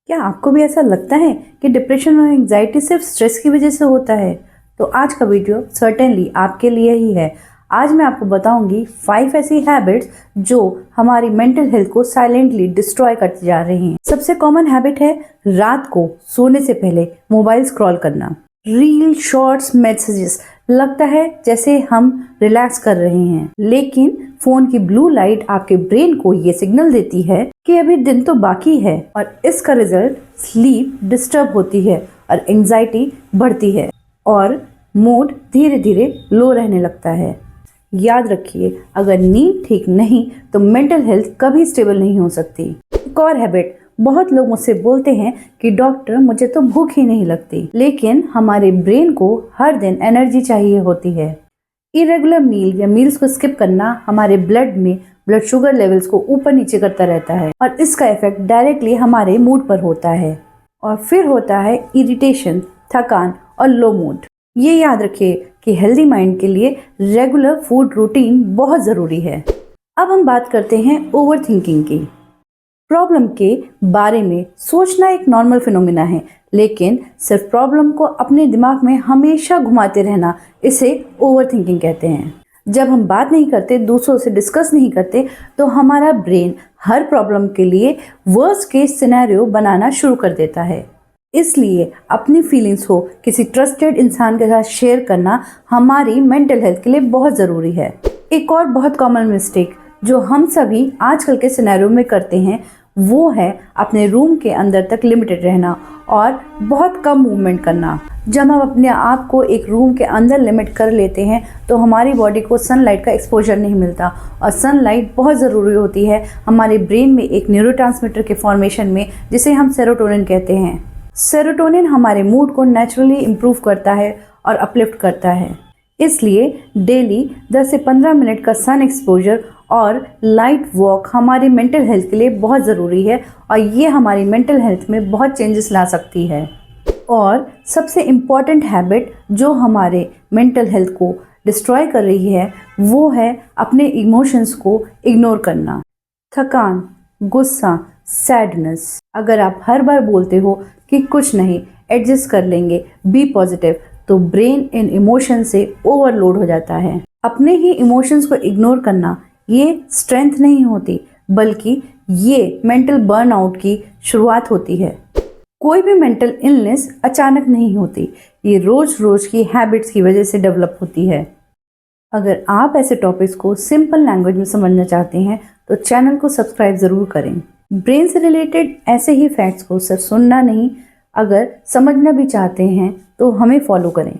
क्या आपको भी ऐसा लगता है कि डिप्रेशन और एंजाइटी सिर्फ स्ट्रेस की वजह से होता है? तो आज का वीडियो सर्टेनली आपके लिए ही है। आज मैं आपको बताऊंगी 5 ऐसी हैबिट्स जो हमारी मेंटल हेल्थ को साइलेंटली डिस्ट्रॉय करते जा रही हैं। सबसे कॉमन हैबिट है रात को सोने से पहले मोबाइल स्क्रॉल करना। रील, शॉर्ट्स, मैसेजेस, लगता है जैसे हम रिलैक्स कर रहे हैं, लेकिन फोन की ब्लू लाइट आपके ब्रेन को ये सिग्नल देती है कि अभी दिन तो बाकी है, और इसका रिजल्ट स्लीप डिस्टर्ब होती है और एंजाइटी बढ़ती है और मूड धीरे धीरे लो रहने लगता है। याद रखिए, अगर नींद ठीक नहीं तो मेंटल हेल्थ कभी स्टेबल नहीं हो सकती। एक और हैबिट, बहुत लोग मुझसे बोलते हैं कि डॉक्टर मुझे तो भूख ही नहीं लगती, लेकिन हमारे ब्रेन को हर दिन एनर्जी चाहिए होती है। इरेगुलर मील या मील्स को स्किप करना हमारे ब्लड में ब्लड शुगर लेवल्स को ऊपर नीचे करता रहता है और इसका इफेक्ट डायरेक्टली हमारे मूड पर होता है। और फिर होता है इरिटेशन, थकान और लो मूड। ये याद रखिए कि हेल्दी माइंड के लिए रेगुलर फूड रूटीन बहुत ज़रूरी है। अब हम बात करते हैं ओवर थिंकिंग की। प्रॉब्लम के बारे में सोचना एक नॉर्मल फिनोमिना है, लेकिन सिर्फ प्रॉब्लम को अपने दिमाग में हमेशा घुमाते रहना, इसे ओवर थिंकिंग कहते हैं। जब हम बात नहीं करते, दूसरों से डिस्कस नहीं करते, तो हमारा ब्रेन हर प्रॉब्लम के लिए वर्स्ट केस सिनेरियो बनाना शुरू कर देता है। इसलिए अपनी फीलिंग्स को किसी ट्रस्टेड इंसान के साथ शेयर करना हमारी मेंटल हेल्थ के लिए बहुत ज़रूरी है। एक और बहुत कॉमन मिस्टेक जो हम सभी आजकल के सिनेरियो में करते हैं, वो है अपने रूम के अंदर तक लिमिटेड रहना और बहुत कम मूवमेंट करना। जब हम अपने आप को एक रूम के अंदर लिमिट कर लेते हैं तो हमारी बॉडी को सनलाइट का एक्सपोजर नहीं मिलता, और सनलाइट बहुत ज़रूरी होती है हमारे ब्रेन में एक न्यूरोट्रांसमीटर के फॉर्मेशन में, जिसे हम सेरोटोनिन कहते हैं। सेरोटोनिन हमारे मूड को नेचुरली इम्प्रूव करता है और अपलिफ्ट करता है। इसलिए डेली 10 से 15 मिनट का सन एक्सपोजर और लाइट वॉक हमारी मेंटल हेल्थ के लिए बहुत ज़रूरी है, और ये हमारी मेंटल हेल्थ में बहुत चेंजेस ला सकती है। और सबसे इम्पॉर्टेंट हैबिट जो हमारे मेंटल हेल्थ को डिस्ट्रॉय कर रही है, वो है अपने इमोशंस को इग्नोर करना। थकान, गुस्सा, सैडनेस, अगर आप हर बार बोलते हो कि कुछ नहीं, एडजस्ट कर लेंगे, बी पॉजिटिव, तो ब्रेन इन इमोशन से ओवरलोड हो जाता है। अपने ही इमोशंस को इग्नोर करना ये स्ट्रेंथ नहीं होती, बल्कि ये मेंटल बर्नआउट की शुरुआत होती है। कोई भी मेंटल इलनेस अचानक नहीं होती, ये रोज रोज की हैबिट्स की वजह से डेवलप होती है। अगर आप ऐसे टॉपिक्स को सिंपल लैंग्वेज में समझना चाहते हैं तो चैनल को सब्सक्राइब ज़रूर करें। ब्रेन से रिलेटेड ऐसे ही फैक्ट्स को सिर्फ सुनना नहीं, अगर समझना भी चाहते हैं तो हमें फॉलो करें।